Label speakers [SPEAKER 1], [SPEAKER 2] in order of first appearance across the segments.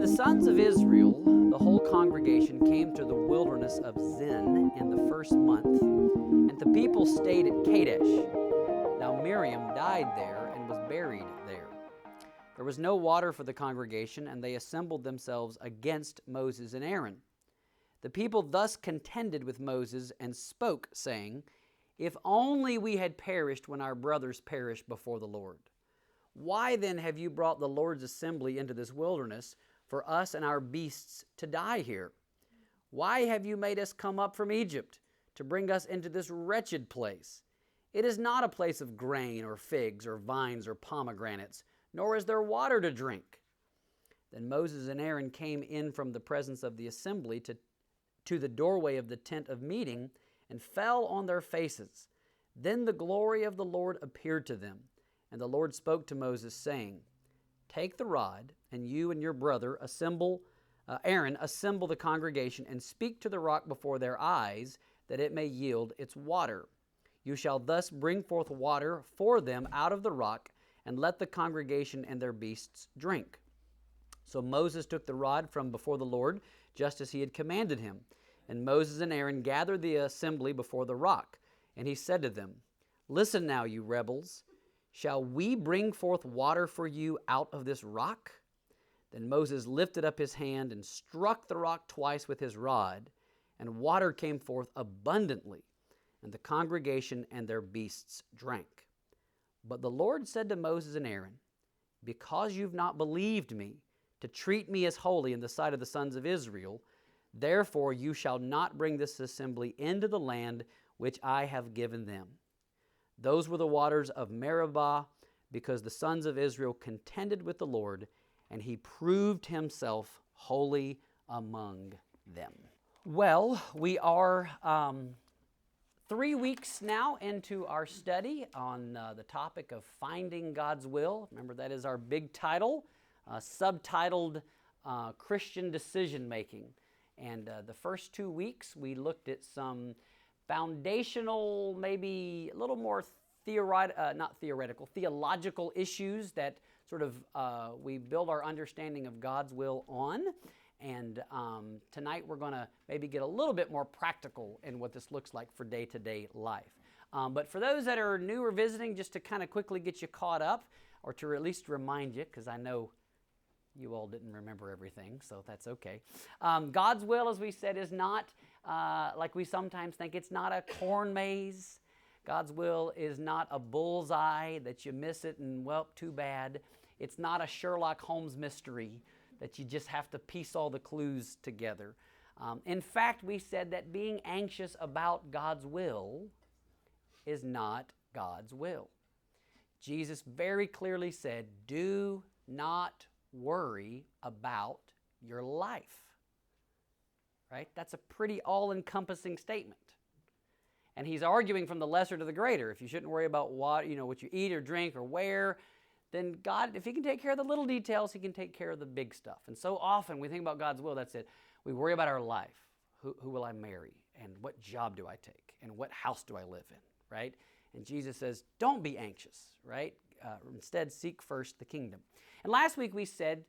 [SPEAKER 1] the sons of Israel, the whole congregation, came to the wilderness of Zin in the first month, and the people stayed at Kadesh. Now Miriam died there and was buried there. There was no water for the congregation, and they assembled themselves against Moses and Aaron. The people thus contended with Moses and spoke, saying, "If only we had perished when our brothers perished before the Lord. Why then have you brought the Lord's assembly into this wilderness for us and our beasts to die here? Why have you made us come up from Egypt to bring us into this wretched place? It is not a place of grain or figs or vines or pomegranates, nor is there water to drink." Then Moses and Aaron came in from the presence of the assembly to the doorway of the tent of meeting and fell on their faces. Then the glory of the Lord appeared to them. And the Lord spoke to Moses, saying, "Take the rod, and you and your brother Aaron assemble the congregation, and speak to the rock before their eyes, that it may yield its water. You shall thus bring forth water for them out of the rock, and let the congregation and their beasts drink." So Moses took the rod from before the Lord, just as he had commanded him. And Moses and Aaron gathered the assembly before the rock. And he said to them, "Listen now, you rebels. Shall we bring forth water for you out of this rock?" Then Moses lifted up his hand and struck the rock twice with his rod, and water came forth abundantly, and the congregation and their beasts drank. But the Lord said to Moses and Aaron, "Because you've not believed me to treat me as holy in the sight of the sons of Israel, therefore you shall not bring this assembly into the land which I have given them." Those were the waters of Meribah, because the sons of Israel contended with the Lord, and he proved himself holy among them. Well, we are 3 weeks now into our study on the topic of finding God's will. Remember, that is our big title, subtitled Christian Decision Making. And the first 2 weeks, we looked at some foundational, maybe a little more theological issues that sort of we build our understanding of God's will on. And tonight we're going to maybe get a little bit more practical in what this looks like for day-to-day life. But for those that are new or visiting, just to kind of quickly get you caught up, or to at least remind you, because I know you all didn't remember everything, so that's okay. God's will, as we said, is not like we sometimes think. It's not a corn maze. God's will is not a bullseye that you miss it and, well, too bad. It's not a Sherlock Holmes mystery that you just have to piece all the clues together. In fact, we said that being anxious about God's will is not God's will. Jesus very clearly said, "Do not worry about your life." Right? That's a pretty all-encompassing statement. And he's arguing from the lesser to the greater. If you shouldn't worry about what you eat or drink or wear, then God, if he can take care of the little details, he can take care of the big stuff. And so often we think about God's will, that's it. We worry about our life. Who will I marry? And what job do I take? And what house do I live in? Right? And Jesus says, don't be anxious, right? Instead, seek first the kingdom. And last week we said,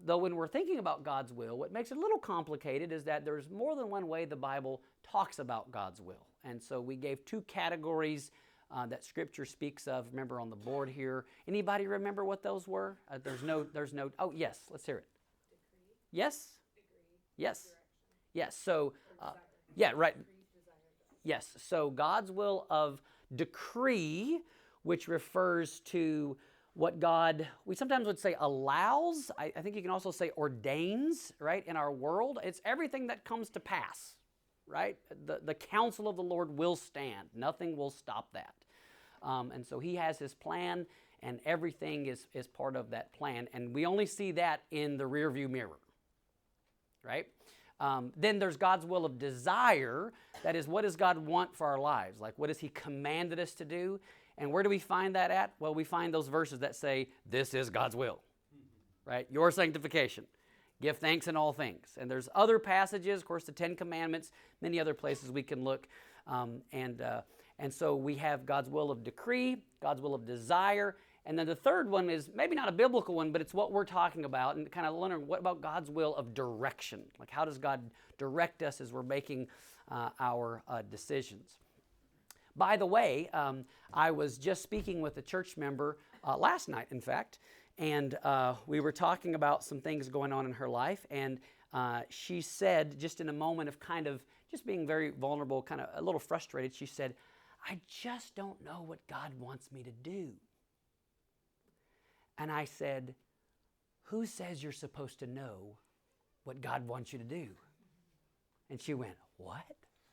[SPEAKER 1] though when we're thinking about God's will, what makes it a little complicated is that there's more than one way the Bible talks about God's will. And so we gave 2 categories that Scripture speaks of. Remember on the board here. Anybody remember what those were? There's no. Oh, yes. Let's hear it.
[SPEAKER 2] Decree.
[SPEAKER 1] Yes.
[SPEAKER 2] Degree.
[SPEAKER 1] Yes.
[SPEAKER 2] Direction.
[SPEAKER 1] Yes. So,
[SPEAKER 2] Desire.
[SPEAKER 1] yeah, right.
[SPEAKER 2] Decree, desire.
[SPEAKER 1] Yes. So God's will of decree, which refers to what God, we sometimes would say allows. I think you can also say ordains, right, in our world. It's everything that comes to pass, right? The counsel of the Lord will stand. Nothing will stop that. And so he has his plan, and everything is part of that plan. And we only see that in the rearview mirror, right? Then there's God's will of desire. That is, what does God want for our lives? Like, what has he commanded us to do? And where do we find that at? Well, we find those verses that say, this is God's will, right? Your sanctification. Give thanks in all things. And there's other passages, of course, the 10 Commandments, many other places we can look. And so we have God's will of decree, God's will of desire, And then the third one is maybe not a biblical one, but it's what we're talking about, and kind of learning what about God's will of direction? Like, how does God direct us as we're making our decisions? By the way, I was just speaking with a church member last night, in fact, and we were talking about some things going on in her life, and she said, just in a moment of kind of just being very vulnerable, kind of a little frustrated, she said, I just don't know what God wants me to do. And I said, who says you're supposed to know what God wants you to do? And she went, what?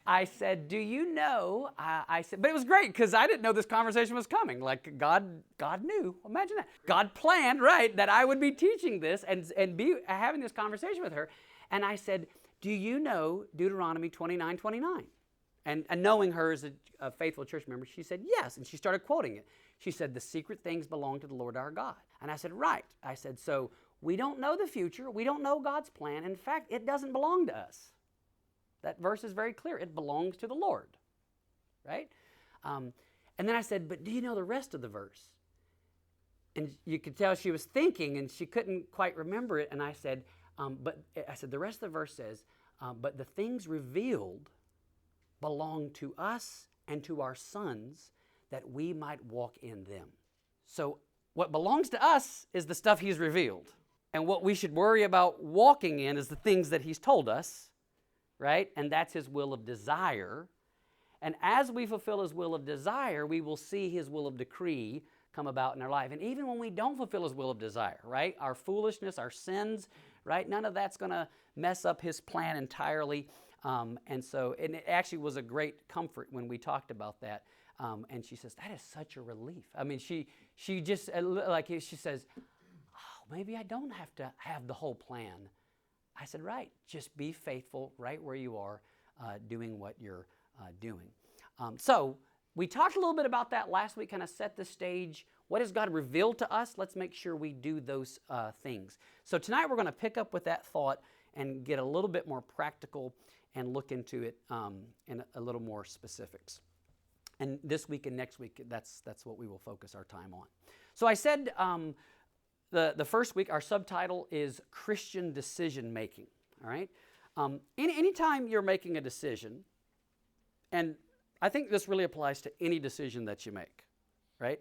[SPEAKER 1] I said, do you know? I said, but it was great because I didn't know this conversation was coming. Like God knew. Imagine that. God planned, right, that I would be teaching this and be having this conversation with her. And I said, do you know Deuteronomy 29:29? And knowing her as a faithful church member, she said, yes. And she started quoting it. She said, the secret things belong to the Lord our God. And I said, right. I said, so we don't know the future. We don't know God's plan. In fact, it doesn't belong to us. That verse is very clear. It belongs to the Lord, right? And then I said, but do you know the rest of the verse? And you could tell she was thinking, and she couldn't quite remember it. And I said, the rest of the verse says, but the things revealed belong to us and to our sons, that we might walk in them. So what belongs to us is the stuff he's revealed. And what we should worry about walking in is the things that he's told us, right? And that's his will of desire. And as we fulfill his will of desire, we will see his will of decree come about in our life. And even when we don't fulfill his will of desire, right? Our foolishness, our sins, right? None of that's going to mess up his plan entirely. And it actually was a great comfort when we talked about that. And she says, that is such a relief. I mean, she just, she says, oh, maybe I don't have to have the whole plan. I said, right, just be faithful right where you are doing what you're doing. So we talked a little bit about that last week, kind of set the stage. What has God revealed to us? Let's make sure we do those things. So tonight we're going to pick up with that thought and get a little bit more practical and look into it in a little more specifics. And this week and next week, that's what we will focus our time on. So I said the first week, our subtitle is Christian Decision Making, all right? Anytime you're making a decision, and I think this really applies to any decision that you make, right?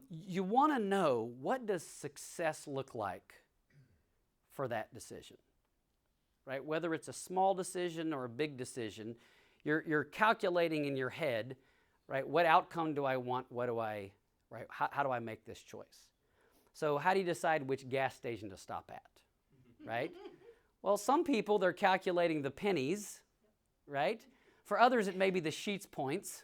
[SPEAKER 1] You want to know, what does success look like for that decision, right? Whether it's a small decision or a big decision, you're calculating in your head, right? What outcome do I want? How do I make this choice? So how do you decide which gas station to stop at, right? Well, some people, they're calculating the pennies, right? For others, it may be the Sheetz points,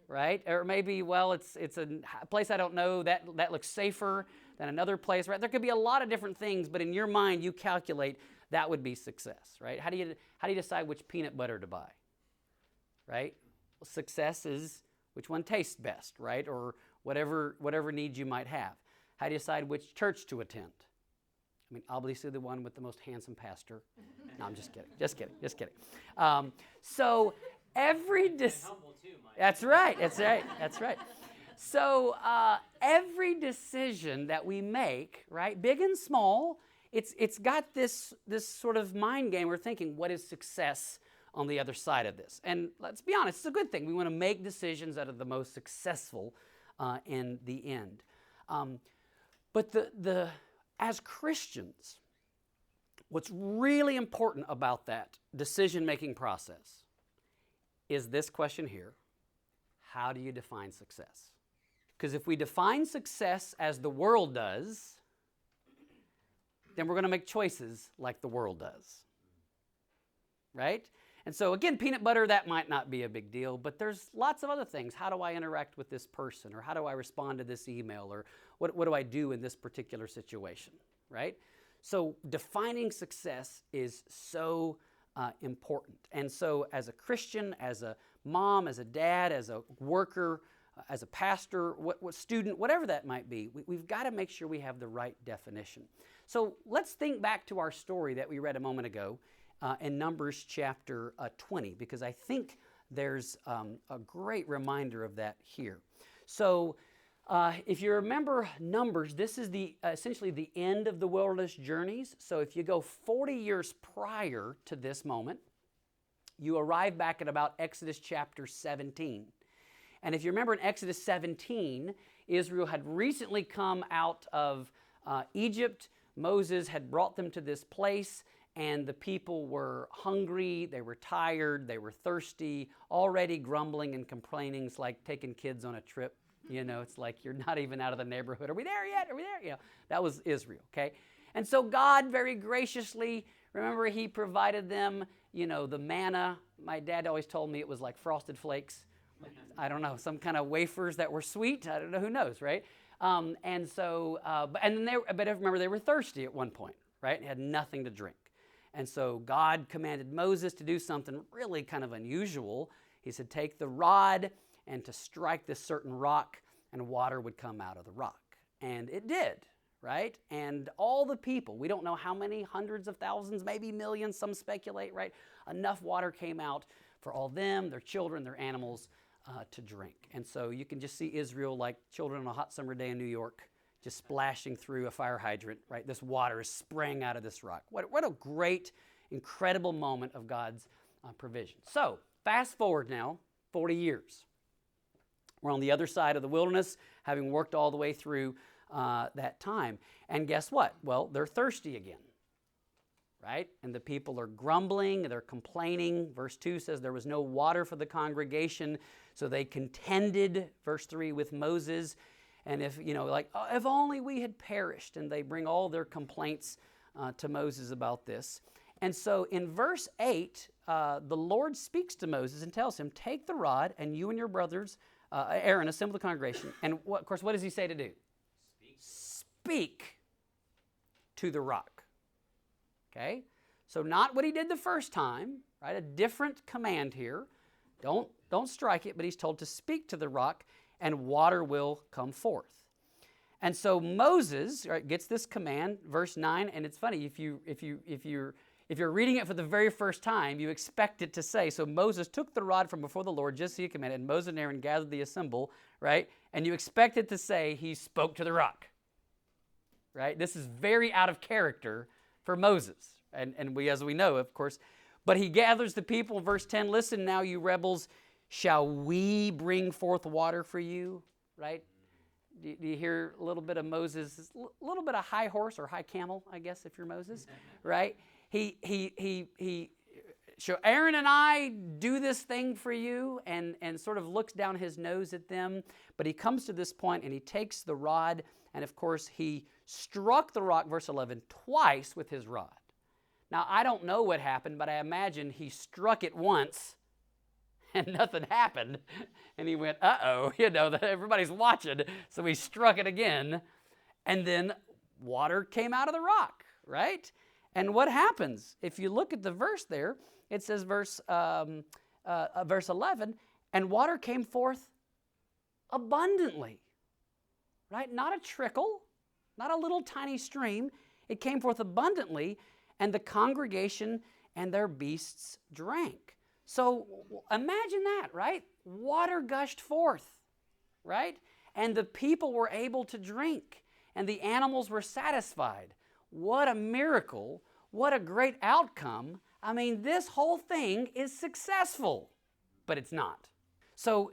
[SPEAKER 1] right? Or maybe, well, it's a place I don't know, that looks safer than another place, right? There could be a lot of different things, but in your mind, you calculate that would be success, right? How do you decide which peanut butter to buy, right? Well, success is which one tastes best, right? Or whatever needs you might have. How do you decide which church to attend? I mean, obviously the one with the most handsome pastor. No, I'm just kidding. So every That's right. So every decision that we make, right, big and small, it's got this sort of mind game. We're thinking, what is success on the other side of this? And let's be honest, it's a good thing. We want to make decisions that are the most successful in the end. But as Christians, what's really important about that decision-making process is this question here: how do you define success? Because if we define success as the world does, then we're going to make choices like the world does, right? And so again, peanut butter, that might not be a big deal, but there's lots of other things. How do I interact with this person? Or how do I respond to this email? Or what do I do in this particular situation, right? So defining success is so important. And so as a Christian, as a mom, as a dad, as a worker, as a pastor, what student, whatever that might be, we've got to make sure we have the right definition. So let's think back to our story that we read a moment ago in Numbers chapter 20, because I think there's a great reminder of that here. So If you remember Numbers, this is essentially the end of the wilderness journeys. So if you go 40 years prior to this moment, you arrive back at about Exodus chapter 17. And if you remember in Exodus 17, Israel had recently come out of Egypt. Moses had brought them to this place, and the people were hungry, they were tired, they were thirsty, already grumbling and complaining. It's like taking kids on a trip. It's like you're not even out of the neighborhood. Are we there yet? Are we there? That was Israel, okay? And so God very graciously, remember, he provided them, the manna. My dad always told me it was like Frosted Flakes. I don't know, some kind of wafers that were sweet. I don't know, who knows, right? But remember, they were thirsty at one point, right? They had nothing to drink. And so God commanded Moses to do something really kind of unusual. He said, take the rod and to strike this certain rock, and water would come out of the rock. And it did, right? And all the people, we don't know how many, hundreds of thousands, maybe millions, some speculate, right? Enough water came out for all them, their children, their animals to drink. And so you can just see Israel like children on a hot summer day in New York, just splashing through a fire hydrant, right? This water is spraying out of this rock. What a great, incredible moment of God's provision. So fast forward now, 40 years. We're on the other side of the wilderness, having worked all the way through that time. And guess what? Well, they're thirsty again, right? And the people are grumbling, they're complaining. Verse 2 says there was no water for the congregation, so they contended, verse 3, with Moses. And if only we had perished. And they bring all their complaints to Moses about this. And so in verse 8, the Lord speaks to Moses and tells him, take the rod, and you and your brothers, Aaron, assemble the congregation. And of course, what does he say to do? Speak to the rock. Okay? So not what he did the first time, right? A different command here. Don't strike it, but he's told to speak to the rock, and water will come forth. And so Moses, right, gets this command, verse 9, and it's funny, if you're reading it for the very first time, you expect it to say, so Moses took the rod from before the Lord, just as he commanded, and Moses and Aaron gathered the assembly, right? And you expect it to say he spoke to the rock, right? This is very out of character for Moses. And we, as we know, of course, but he gathers the people, verse 10, listen now, you rebels, shall we bring forth water for you, right? Do you hear a little bit of Moses, a little bit of high horse or high camel, I guess, if you're Moses, right? So Aaron and I do this thing for you, and sort of looks down his nose at them. But he comes to this point and he takes the rod, and of course he struck the rock, verse 11, twice with his rod. Now I don't know what happened, but I imagine he struck it once and nothing happened. And he went, uh-oh, everybody's watching. So he struck it again, and then water came out of the rock, right? And what happens? If you look at the verse there, it says verse 11, and water came forth abundantly, right? Not a trickle, not a little tiny stream. It came forth abundantly, and the congregation and their beasts drank. So imagine that, right? Water gushed forth, right? And the people were able to drink, and the animals were satisfied. What a miracle. What a great outcome. I mean, this whole thing is successful, but it's not. So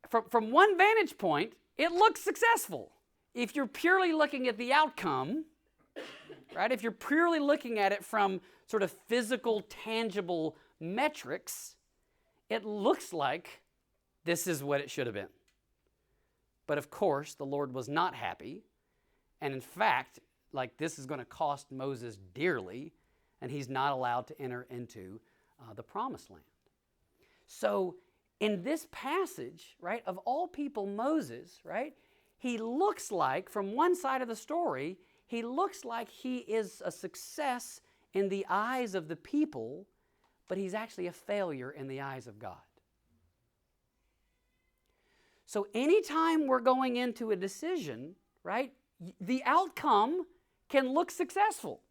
[SPEAKER 1] from one vantage point, it looks successful. If you're purely looking at the outcome, right? If you're purely looking at it from sort of physical, tangible metrics, it looks like this is what it should have been. But of course, the Lord was not happy. And in fact, like, this is going to cost Moses dearly, and he's not allowed to enter into the promised land. So in this passage, right, of all people, Moses, right, he looks like, from one side of the story, he looks like he is a success in the eyes of the people, but he's actually a failure in the eyes of God. So anytime we're going into a decision, right, the outcome can look successful.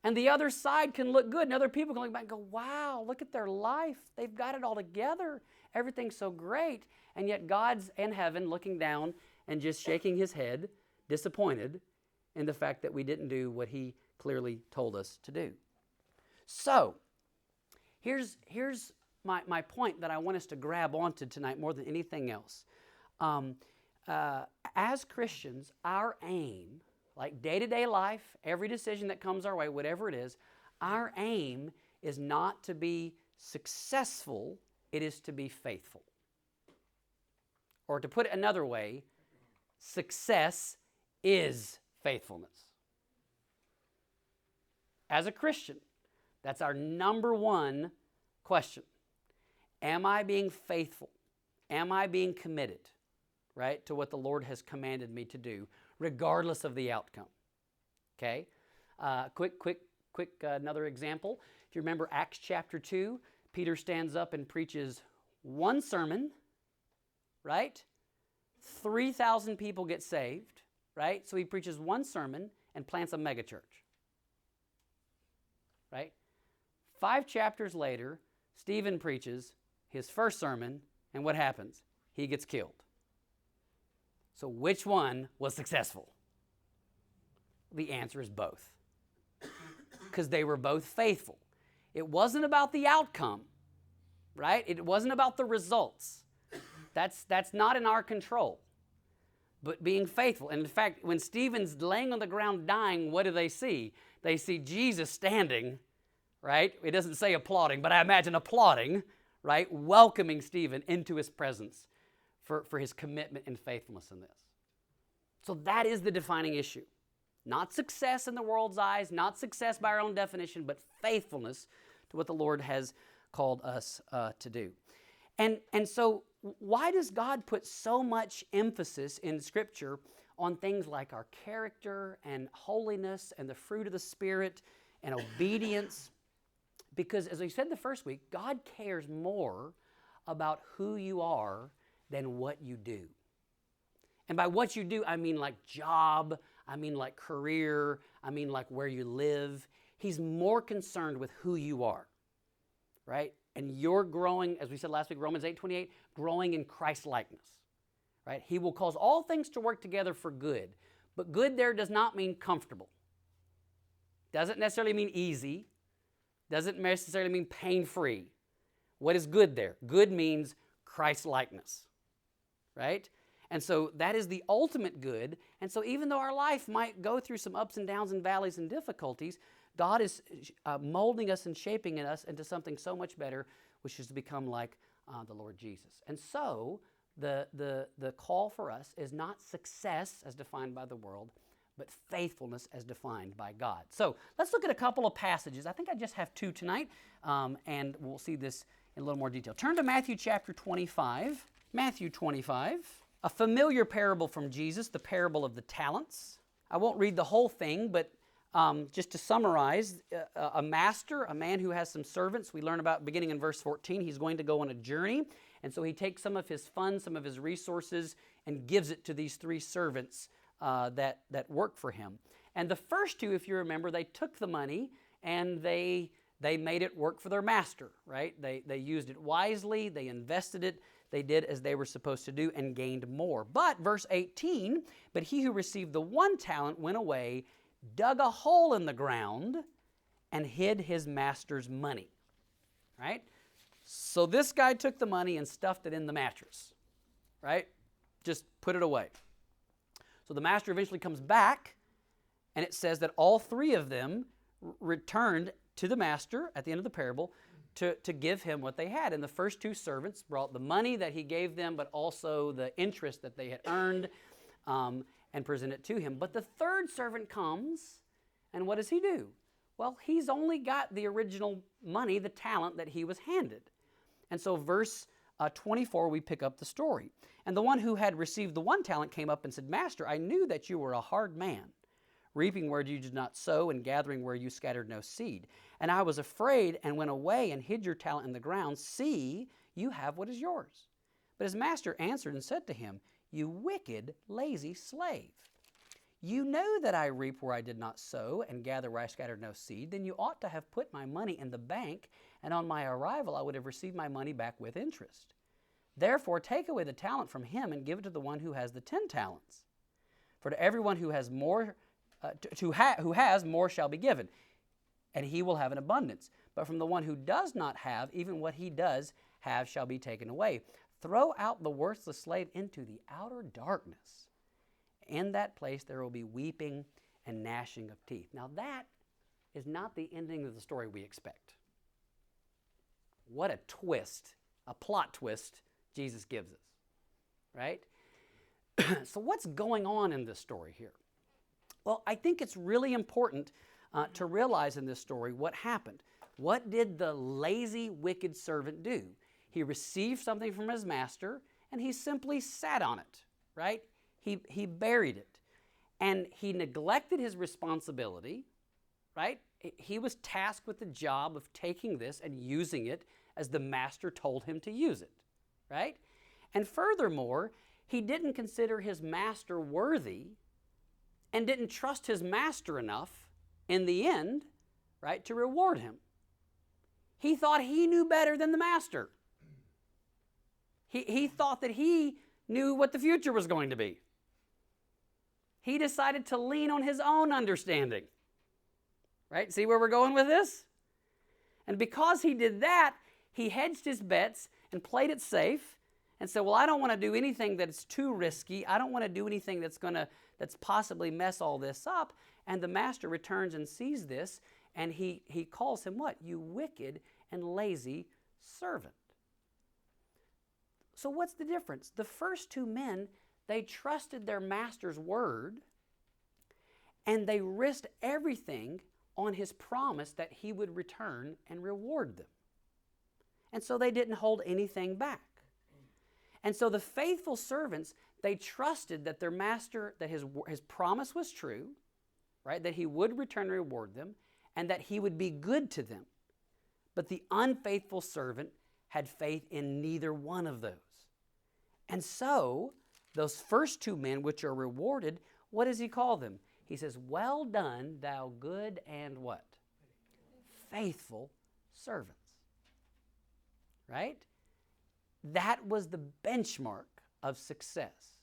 [SPEAKER 1] And the other side can look good, and other people can look back and go, wow, look at their life. They've got it all together. Everything's so great. And yet God's in heaven looking down and just shaking his head, disappointed in the fact that we didn't do what he clearly told us to do. So, here's my point that I want us to grab onto tonight more than anything else. As Christians, our aim, like day-to-day life, every decision that comes our way, whatever it is, our aim is not to be successful, it is to be faithful. Or to put it another way, success is faithfulness. As a Christian, that's our number one question. Am I being faithful? Am I being committed, right, to what the Lord has commanded me to do, regardless of the outcome? Okay? Quick, another example. If you remember Acts chapter 2, Peter stands up and preaches one sermon, right? 3,000 people get saved, right? So he preaches one sermon and plants a megachurch, right? 5 chapters later, Stephen preaches his first sermon, and what happens? He gets killed. So which one was successful? The answer is both. Because they were both faithful. It wasn't about the outcome, right? It wasn't about the results. That's not in our control. But being faithful. And in fact, when Stephen's laying on the ground dying, what do they see? They see Jesus standing, right? It doesn't say applauding, but I imagine applauding, right? Welcoming Stephen into his presence for his commitment and faithfulness in this. So that is the defining issue. Not success in the world's eyes, not success by our own definition, but faithfulness to what the Lord has called us to do. And so why does God put so much emphasis in Scripture on things like our character and holiness and the fruit of the Spirit and obedience? Because as we said the first week, God cares more about who you are than what you do. And by what you do, I mean like job, I mean like career, I mean like where you live. He's more concerned with who you are, right? And you're growing, as we said last week, Romans 8:28, growing in Christ-likeness, right? He will cause all things to work together for good. But good there does not mean comfortable. Doesn't necessarily mean easy. Doesn't necessarily mean pain-free. What is good there? Good means Christ-likeness, right? And so that is the ultimate good. And so even though our life might go through some ups and downs and valleys and difficulties, God is molding us and shaping us into something so much better, which is to become like the Lord Jesus. And so the call for us is not success as defined by the world, but faithfulness as defined by God. So let's look at a couple of passages. I think I just have 2 tonight, and we'll see this in a little more detail. Turn to Matthew chapter 25. Matthew 25, a familiar parable from Jesus, the parable of the talents. I won't read the whole thing, but just to summarize, a master, a man who has some servants, we learn about beginning in verse 14, he's going to go on a journey, and so he takes some of his funds, some of his resources, and gives it to these 3 servants that work for him. And the first 2, if you remember, they took the money and they made it work for their master, right? They used it wisely, they invested it, they did as they were supposed to do and gained more. But verse 18, but he who received the 1 talent went away, dug a hole in the ground, and hid his master's money, right? So this guy took the money and stuffed it in the mattress, right? Just put it away. So the master eventually comes back, and it says that all 3 of them returned to the master at the end of the parable to give him what they had. And the first 2 servants brought the money that he gave them, but also the interest that they had earned, and present it to him. But the 3rd servant comes, and what does he do? Well, he's only got the original money, the talent that he was handed. And so verse 24, we pick up the story. And the one who had received the 1 talent came up and said, Master, I knew that you were a hard man, reaping where you did not sow and gathering where you scattered no seed. And I was afraid and went away and hid your talent in the ground. See, you have what is yours. But his master answered and said to him, You wicked, lazy slave. You know that I reap where I did not sow and gather where I scattered no seed. Then you ought to have put my money in the bank, and on my arrival I would have received my money back with interest. Therefore take away the talent from him and give it to the one who has the 10 talents. For to everyone who has more, more shall be given, and he will have an abundance. But from the one who does not have, even what he does have shall be taken away. Throw out the worthless slave into the outer darkness. In that place there will be weeping and gnashing of teeth. Now that is not the ending of the story we expect. What a twist, a plot twist Jesus gives us, right? So what's going on in this story here? Well, I think it's really important to realize in this story what happened. What did the lazy, wicked servant do? He received something from his master, and he simply sat on it, right? He buried it. And he neglected his responsibility, right? He was tasked with the job of taking this and using it as the master told him to use it, right? And furthermore, he didn't consider his master worthy and didn't trust his master enough in the end, right, to reward him. He thought he knew better than the master. He thought that he knew what the future was going to be. He decided to lean on his own understanding. Right? See where we're going with this? And because he did that, he hedged his bets and played it safe and said, well, I don't want to do anything that's too risky. I don't want to do anything that's possibly mess all this up. And the master returns and sees this, and he calls him what? You wicked and lazy servant. So what's the difference? The first two men, they trusted their master's word, and they risked everything on his promise that he would return and reward them. And so they didn't hold anything back. And so the faithful servants, they trusted that their master, that his promise was true, right? That he would return and reward them, and that he would be good to them. But the unfaithful servant had faith in neither one of those. And so those first two men which are rewarded, what does he call them? He says, well done, thou good and what? Faithful servants. Right? That was the benchmark of success.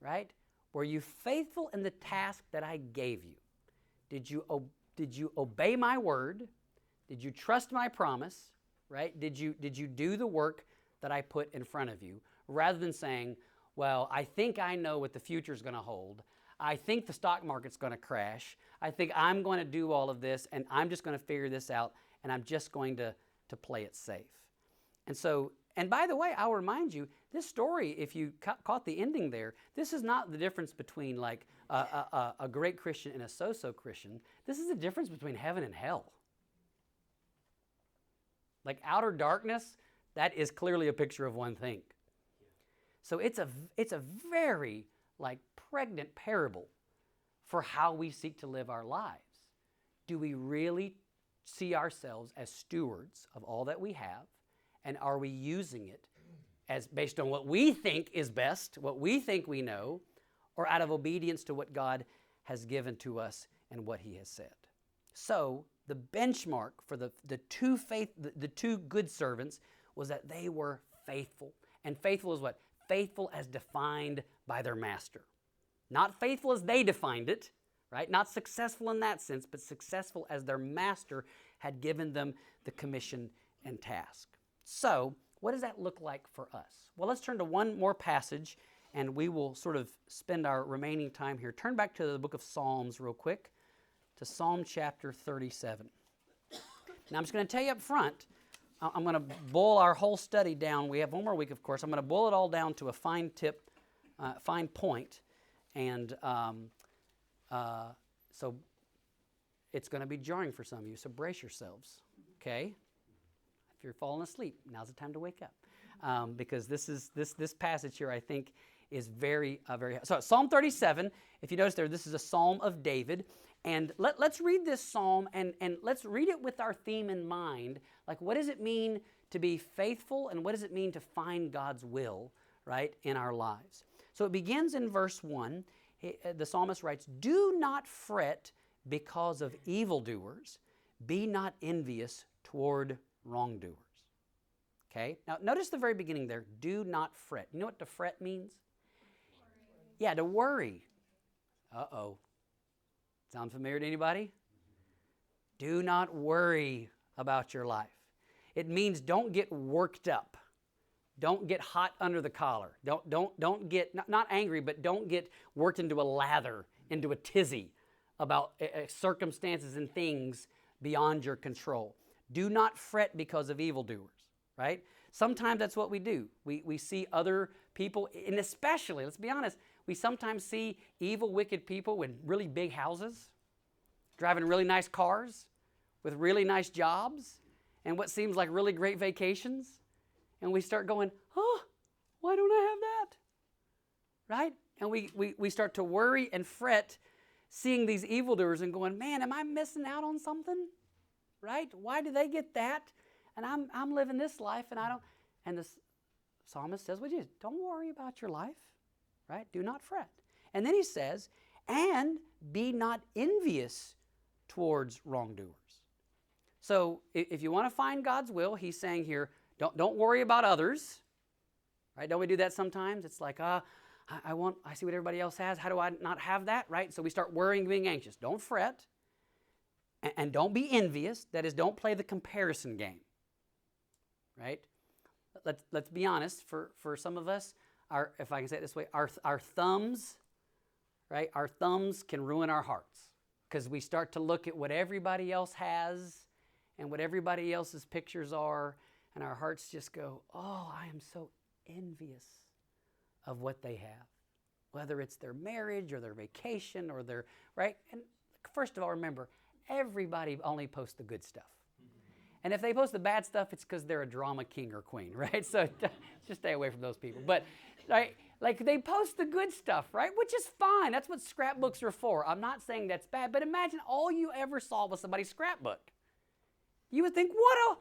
[SPEAKER 1] Right? Were you faithful in the task that I gave you? Did you obey my word? Did you trust my promise? Right? Did you do the work that I put in front of you? Rather than saying, well, I think I know what the future is going to hold. I think the stock market's going to crash. I think I'm going to do all of this, and I'm just going to figure this out, and I'm just going to play it safe. And so, and by the way, I'll remind you, this story, if you caught the ending there, this is not the difference between like a great Christian and a so-so Christian. This is the difference between heaven and hell. Like outer darkness, that is clearly a picture of one thing. So it's a very like pregnant parable for how we seek to live our lives. Do we really see ourselves as stewards of all that we have? And are we using it as based on what we think is best, what we think we know, or out of obedience to what God has given to us and what he has said? So the benchmark for the two good servants was that they were faithful. And faithful is what? Faithful as defined by their master. Not faithful as they defined it, right? Not successful in that sense, but successful as their master had given them the commission and task. So, what does that look like for us? Well, let's turn to one more passage, and we will sort of spend our remaining time here. Turn back to the book of Psalms real quick, to Psalm chapter 37. Now, I'm just going to tell you up front, I'm going to boil our whole study down. We have one more week, of course. I'm going to boil it all down to a fine point. And so it's going to be jarring for some of you, so brace yourselves, okay? If you're falling asleep, now's the time to wake up. Because this passage here, I think, is very. So Psalm 37, if you notice there, this is a psalm of David. And let's read this psalm, and let's read it with our theme in mind. Like, what does it mean to be faithful, and what does it mean to find God's will, right, in our lives? So it begins in verse 1. the psalmist writes, do not fret because of evildoers. Be not envious toward wrongdoers. Okay? Now, notice the very beginning there. Do not fret. You know what to fret means? Yeah, to worry. Uh-oh. Sound familiar to anybody? Do not worry about your life. It means don't get worked up. Don't get hot under the collar. Don't get, not angry, but don't get worked into a lather, into a tizzy about circumstances and things beyond your control. Do not fret because of evildoers, right? Sometimes that's what we do. We see other people, and especially, let's be honest, we sometimes see evil, wicked people with really big houses, driving really nice cars, with really nice jobs, and what seems like really great vacations. And we start going, oh, why don't I have that? Right? And we start to worry and fret seeing these evildoers and going, man, am I missing out on something? Right? Why do they get that? And I'm living this life and I don't. And the psalmist says, well, Jesus, don't worry about your life. Right? Do not fret. And then he says, and be not envious towards wrongdoers. So if you want to find God's will, he's saying here, don't worry about others. Right? Don't we do that sometimes? It's like, I see what everybody else has. How do I not have that? Right? So we start worrying, being anxious. Don't fret. And don't be envious. That is, don't play the comparison game. Right? Let's be honest. For some of us, if I can say it this way, our thumbs, right? Our thumbs can ruin our hearts because we start to look at what everybody else has and what everybody else's pictures are, and our hearts just go, oh, I am so envious of what they have, whether it's their marriage or their vacation or their, right? And first of all, remember, everybody only posts the good stuff. And if they post the bad stuff, it's because they're a drama king or queen, right? So just stay away from those people. But right, like they post the good stuff, right? Which is fine. That's what scrapbooks are for. I'm not saying that's bad, but imagine all you ever saw was somebody's scrapbook. You would think, what a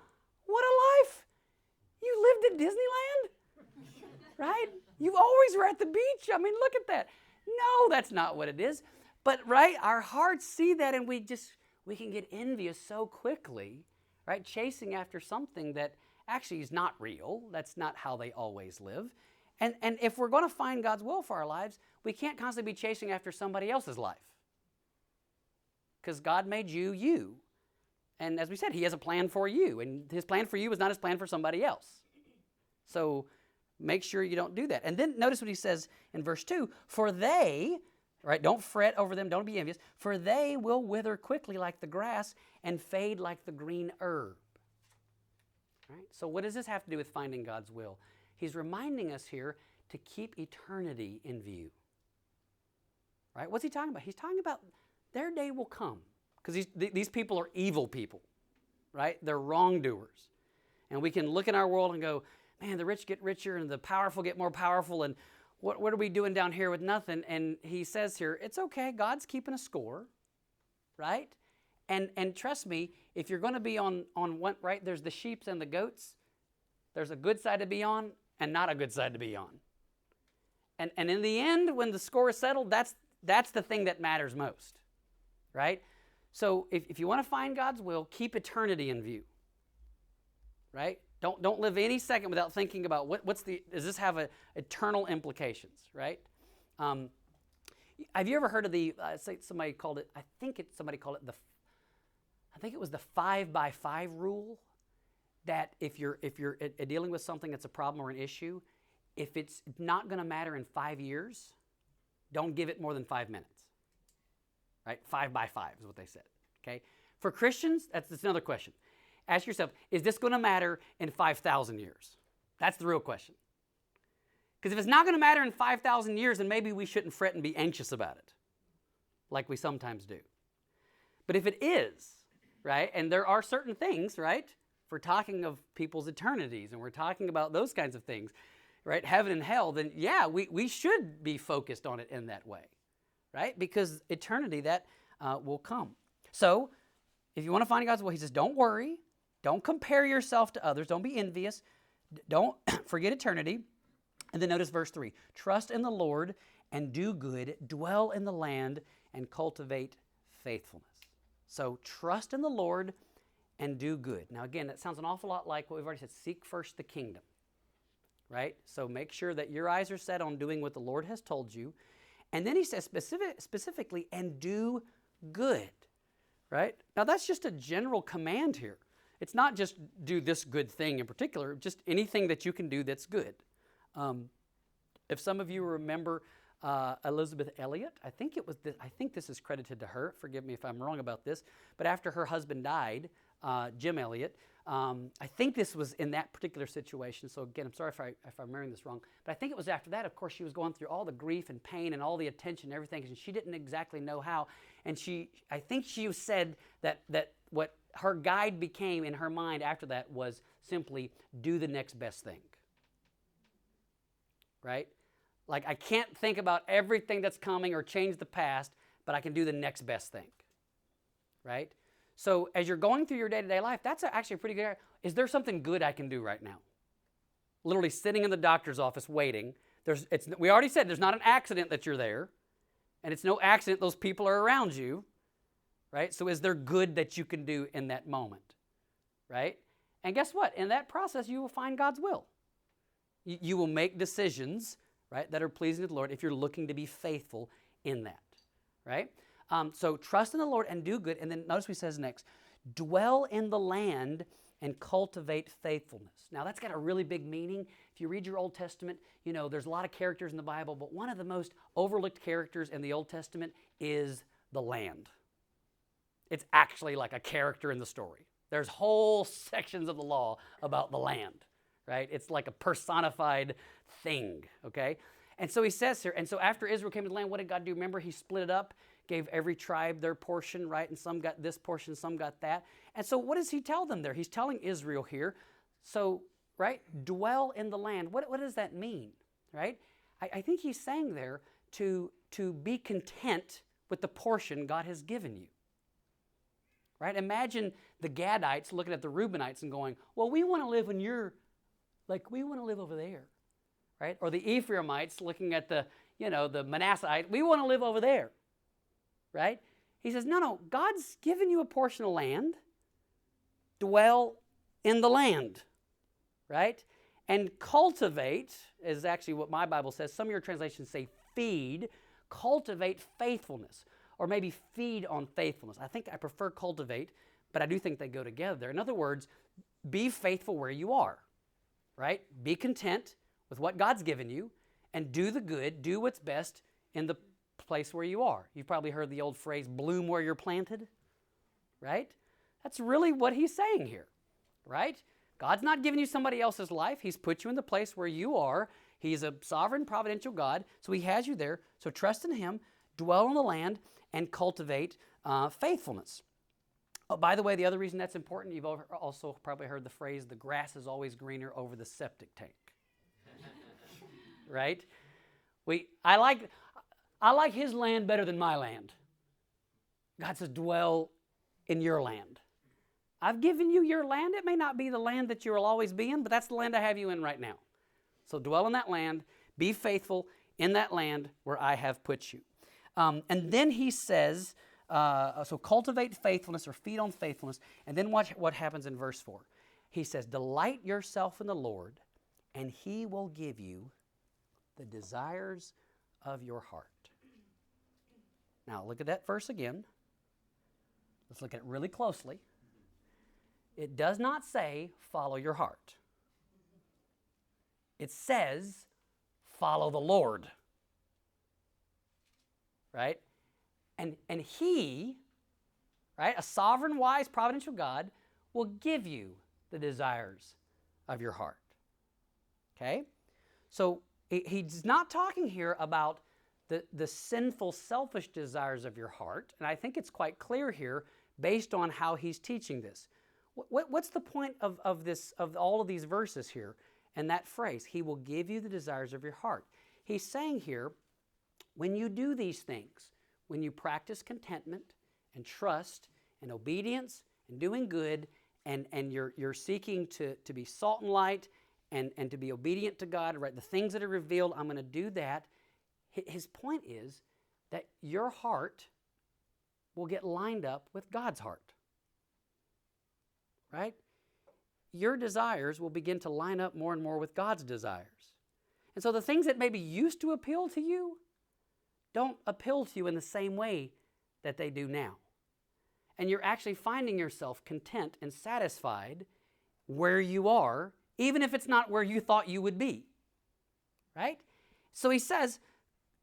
[SPEAKER 1] life. You lived at Disneyland, right? You always were at the beach. I mean, look at that. No, that's not what it is. But, right, our hearts see that and we can get envious so quickly, right? Chasing after something that actually is not real. That's not how they always live. And if we're going to find God's will for our lives, we can't constantly be chasing after somebody else's life. Because God made you, you. And as we said, he has a plan for you. And his plan for you is not his plan for somebody else. So make sure you don't do that. And then notice what he says in verse 2. For they, right, don't fret over them, don't be envious. For they will wither quickly like the grass and fade like the green herb. Right? So what does this have to do with finding God's will? He's reminding us here to keep eternity in view. Right? What's he talking about? He's talking about their day will come. Because these people are evil people, right? They're wrongdoers. And we can look in our world and go, man, the rich get richer and the powerful get more powerful, and what are we doing down here with nothing? And he says here, it's okay, God's keeping a score, right? And trust me, if you're going to be on one, right, there's the sheeps and the goats. There's a good side to be on and not a good side to be on. And in the end, when the score is settled, that's the thing that matters most, right? So if you want to find God's will, keep eternity in view, right? Don't live any second without thinking about does this have eternal implications, right? Have you ever heard of somebody called it, I think it was the 5x5 rule, that if you're dealing with something that's a problem or an issue, if it's not going to matter in 5 years, don't give it more than 5 minutes. Right? 5x5 is what they said. Okay? For Christians, that's another question. Ask yourself, is this going to matter in 5,000 years? That's the real question. Because if it's not going to matter in 5,000 years, then maybe we shouldn't fret and be anxious about it, like we sometimes do. But if it is, right, and there are certain things, right, if we're talking of people's eternities and we're talking about those kinds of things, right, heaven and hell, then yeah, we should be focused on it in that way. Right? Because eternity, that will come. So, if you want to find God's will, he says, don't worry. Don't compare yourself to others. Don't be envious. Don't forget eternity. And then notice verse 3. Trust in the Lord and do good, dwell in the land, and cultivate faithfulness. So trust in the Lord and do good. Now again, that sounds an awful lot like what we've already said. Seek first the kingdom, right? So make sure that your eyes are set on doing what the Lord has told you. And then he says specifically, and do good, right? Now that's just a general command here. It's not just do this good thing in particular, just anything that you can do that's good. If some of you remember Elizabeth Elliot, I think this is credited to her. Forgive me if I'm wrong about this. But after her husband died, Jim Elliot, I think this was in that particular situation. So again, I'm sorry if I'm remembering this wrong. But I think it was after that, of course, she was going through all the grief and pain and all the attention and everything, and she didn't exactly know how. And I think she said that what her guide became in her mind after that was simply do the next best thing. Right? Like, I can't think about everything that's coming or change the past, but I can do the next best thing. Right? So as you're going through your day-to-day life, that's actually a pretty good area. Is there something good I can do right now? Literally sitting in the doctor's office waiting. We already said there's not an accident that you're there, and it's no accident those people are around you. Right? So is there good that you can do in that moment? Right? And guess what? In that process, you will find God's will. You will make decisions, right, that are pleasing to the Lord if you're looking to be faithful in that. Right? So trust in the Lord and do good. And then notice what he says next. Dwell in the land and cultivate faithfulness. Now that's got a really big meaning. If you read your Old Testament, you know, there's a lot of characters in the Bible, but one of the most overlooked characters in the Old Testament is the land. It's actually like a character in the story. There's whole sections of the law about the land, right? It's like a personified thing, okay? And so he says here, and so after Israel came to the land, what did God do? Remember, he split it up, gave every tribe their portion, right? And some got this portion, some got that. And so what does he tell them there? He's telling Israel here, so, right, dwell in the land. What does that mean, right? I think he's saying there to be content with the portion God has given you. Right? Imagine the Gadites looking at the Reubenites and going, well, we want to live when you're, like, we want to live over there. Right? Or the Ephraimites looking at the Manasseites, we want to live over there. Right? He says, no, God's given you a portion of land. Dwell in the land. Right? And cultivate is actually what my Bible says. Some of your translations say feed. Cultivate faithfulness. Or maybe feed on faithfulness. I think I prefer cultivate, but I do think they go together. In other words, be faithful where you are, right? Be content with what God's given you and do the good, do what's best in the place where you are. You've probably heard the old phrase, bloom where you're planted, right? That's really what he's saying here, right? God's not giving you somebody else's life. He's put you in the place where you are. He's a sovereign, providential God, so he has you there. So trust in him, dwell on the land, and cultivate faithfulness. Oh, by the way, the other reason that's important, you've also probably heard the phrase, the grass is always greener over the septic tank. Right? I like his land better than my land. God says, dwell in your land. I've given you your land. It may not be the land that you will always be in, but that's the land I have you in right now. So dwell in that land. Be faithful in that land where I have put you. And then he says, so cultivate faithfulness or feed on faithfulness. And then what happens in verse 4? He says, delight yourself in the Lord, and he will give you the desires of your heart. Now look at that verse again. Let's look at it really closely. It does not say, follow your heart. It says, follow the Lord. Right? And he, right, a sovereign, wise, providential God, will give you the desires of your heart. Okay? So he's not talking here about the sinful, selfish desires of your heart. And I think it's quite clear here based on how he's teaching this. What's the point of all of these verses here and that phrase? He will give you the desires of your heart. He's saying here, when you do these things, when you practice contentment and trust and obedience and doing good, and you're seeking to be salt and light and to be obedient to God, right? The things that are revealed, I'm going to do that. His point is that your heart will get lined up with God's heart. Right? Your desires will begin to line up more and more with God's desires. And so the things that maybe used to appeal to you don't appeal to you in the same way that they do now. And you're actually finding yourself content and satisfied where you are, even if it's not where you thought you would be. Right? So he says,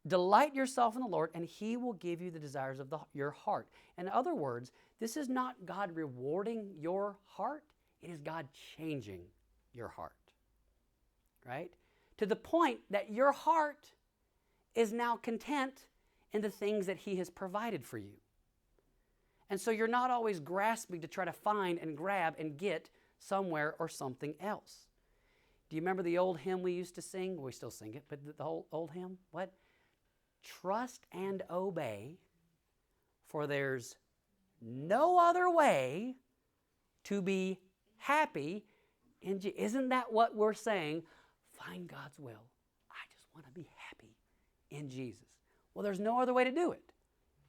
[SPEAKER 1] delight yourself in the Lord, and he will give you the desires of your heart. In other words, this is not God rewarding your heart. It is God changing your heart. Right? To the point that your heart is now content in the things that he has provided for you. And so you're not always grasping to try to find and grab and get somewhere or something else. Do you remember the old hymn we used to sing? We still sing it, but the whole old hymn? What? Trust and obey, for there's no other way to be happy in Jesus. Isn't that what we're saying? Find God's will. I just want to be happy in Jesus. Well, there's no other way to do it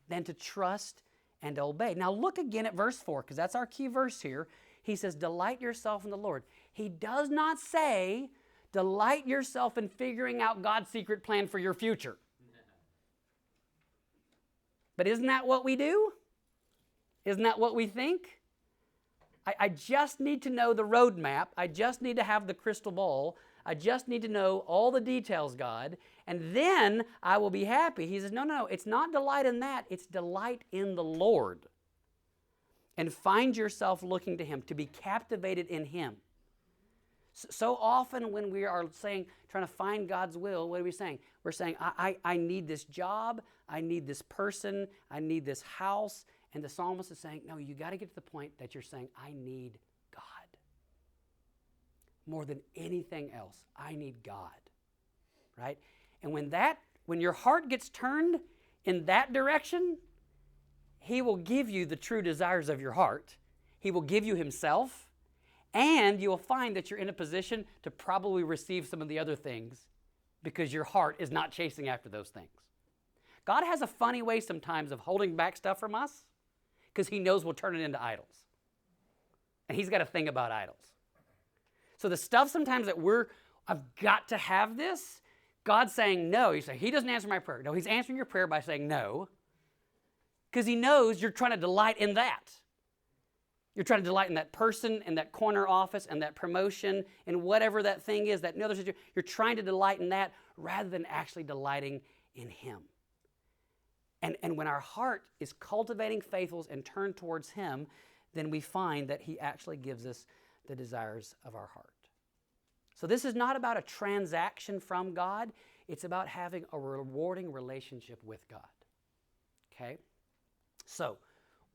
[SPEAKER 1] than to trust and obey. Now look again at verse 4, because that's our key verse here. He says, delight yourself in the Lord. He does not say, delight yourself in figuring out God's secret plan for your future. But isn't that what we do? Isn't that what we think? I just need to know the roadmap. I just need to have the crystal ball. I just need to know all the details, God, and then I will be happy. He says, no, it's not delight in that. It's delight in the Lord. And find yourself looking to him, to be captivated in him. So often when we are trying to find God's will, what are we saying? We're saying, I need this job, I need this person, I need this house. And the psalmist is saying, no, you got to get to the point that you're saying, I need God. More than anything else, I need God. Right? And when your heart gets turned in that direction, he will give you the true desires of your heart. He will give you himself. And you will find that you're in a position to probably receive some of the other things because your heart is not chasing after those things. God has a funny way sometimes of holding back stuff from us because he knows we'll turn it into idols. And he's got a thing about idols. So the stuff sometimes that I've got to have this, God's saying no. You say, he doesn't answer my prayer. No, he's answering your prayer by saying no because he knows you're trying to delight in that. You're trying to delight in that person, in that corner office, and that promotion, and whatever that thing is, that another situation. You're trying to delight in that rather than actually delighting in him. And when our heart is cultivating faithfuls and turned towards him, then we find that he actually gives us the desires of our heart. So this is not about a transaction from God. It's about having a rewarding relationship with God. Okay? So,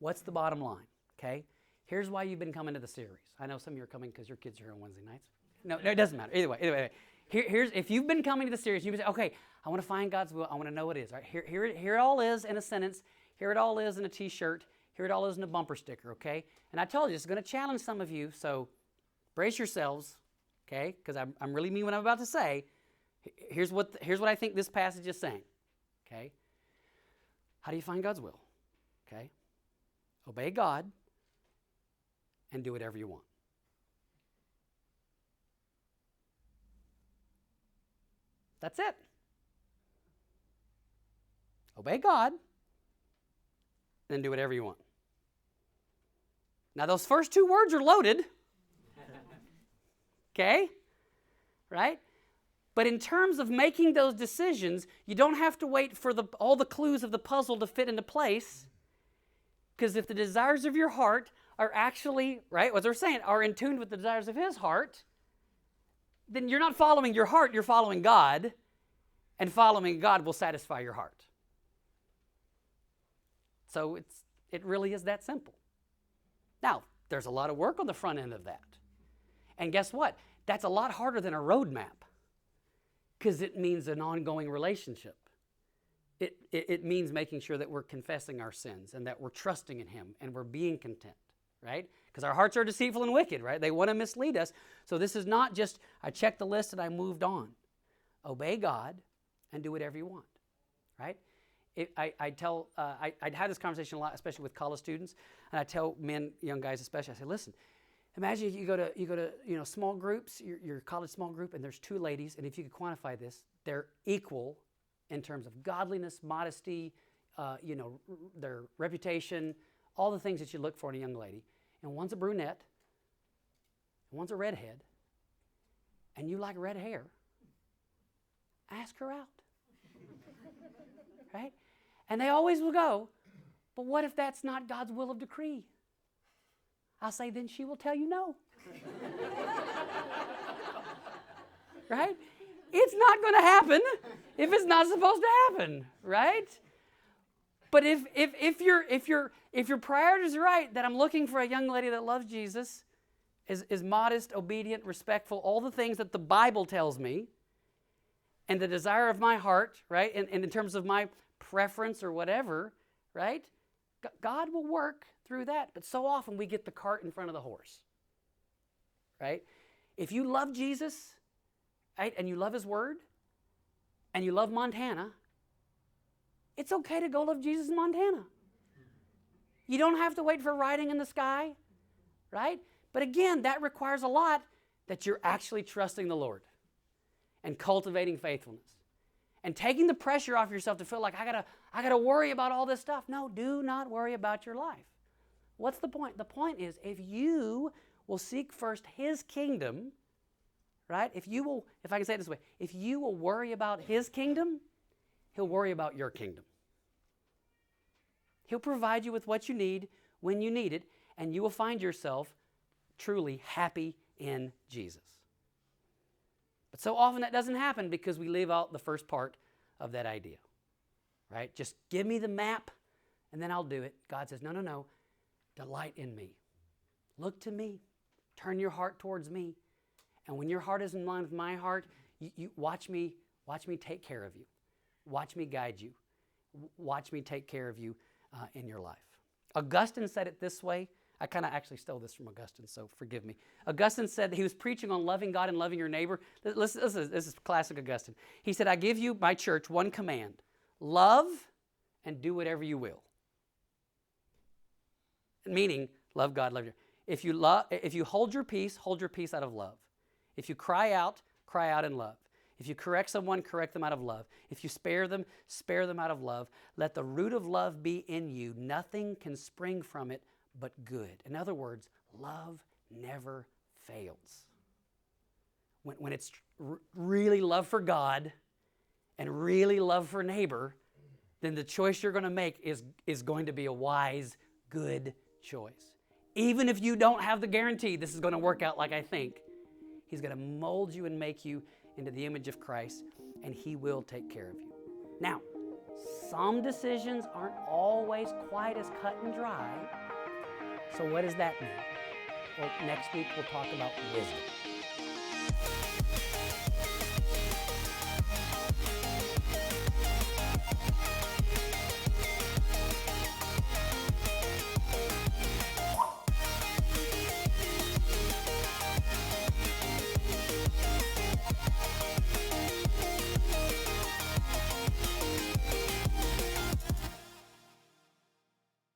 [SPEAKER 1] what's the bottom line? Okay? Here's why you've been coming to the series. I know some of you are coming because your kids are here on Wednesday nights. No, it doesn't matter. Either way. Here's if you've been coming to the series, you can say, okay, I want to find God's will. I want to know what it is. All right, here it all is in a sentence. Here it all is in a T-shirt. Here it all is in a bumper sticker, okay? And I told you, it's going to challenge some of you, so brace yourselves, okay? Because I'm really mean what I'm about to say. Here's what I think this passage is saying, okay? How do you find God's will? Okay? Obey God and do whatever you want. That's it. Obey God and do whatever you want. Now, those first two words are loaded. Okay? Right? But in terms of making those decisions, you don't have to wait for all the clues of the puzzle to fit into place. Because if the desires of your heart are actually, right, what they're saying, are in tune with the desires of his heart, then you're not following your heart, you're following God, and following God will satisfy your heart. So it really is that simple. Now, there's a lot of work on the front end of that. And guess what? That's a lot harder than a roadmap because it means an ongoing relationship. It means making sure that we're confessing our sins and that we're trusting in him and we're being content, right? Because our hearts are deceitful and wicked, right? They want to mislead us. So this is not just, I checked the list and I moved on. Obey God and do whatever you want. right? I'd had this conversation a lot, especially with college students, and I tell men, young guys especially, I say, listen, imagine you go to small groups, your college small group, and there's two ladies, and if you could quantify this, they're equal in terms of godliness, modesty, their reputation, all the things that you look for in a young lady. And one's a brunette, and one's a redhead, and you like red hair. Ask her out, right? And they always will go, but what if that's not God's will of decree? I'll say, then she will tell you no. Right? It's not going to happen if it's not supposed to happen, right? But if your priority is right, that I'm looking for a young lady that loves Jesus, is modest, obedient, respectful, all the things that the Bible tells me, and the desire of my heart, right, and in terms of my preference or whatever, right, God will work through that. But so often we get the cart in front of the horse, right? If you love Jesus, right, and you love His Word, and you love Montana, it's okay to go love Jesus in Montana. You don't have to wait for writing in the sky, right? But again, that requires a lot, that you're actually trusting the Lord and cultivating faithfulness and taking the pressure off yourself to feel like I gotta worry about all this stuff. No, do not worry about your life. What's the point? The point is, if you will seek first His kingdom, right? If I can say it this way, if you will worry about His kingdom, He'll worry about your kingdom. He'll provide you with what you need when you need it, and you will find yourself truly happy in Jesus. But so often that doesn't happen because we leave out the first part of that idea, right? Just give me the map and then I'll do it. God says, no. Delight in me. Look to me. Turn your heart towards me. And when your heart is in line with my heart, you watch me take care of you. Watch me guide you. Watch me take care of you in your life. Augustine said it this way. I kind of actually stole this from Augustine, so forgive me. Augustine said, he was preaching on loving God and loving your neighbor. This is classic Augustine. He said, I give you, my church, one command. Love and do whatever you will. Meaning, love God, love your. If you hold your peace out of love. If you cry out in love. If you correct someone, correct them out of love. If you spare them out of love. Let the root of love be in you. Nothing can spring from it but good. In other words, love never fails. When it's really love for God and really love for neighbor, then the choice you're going to make is going to be a wise, good choice. Even if you don't have the guarantee this is going to work out like I think, He's going to mold you and make you into the image of Christ, and He will take care of you. Now, some decisions aren't always quite as cut and dry. So what does that mean? Well, next week we'll talk about wisdom.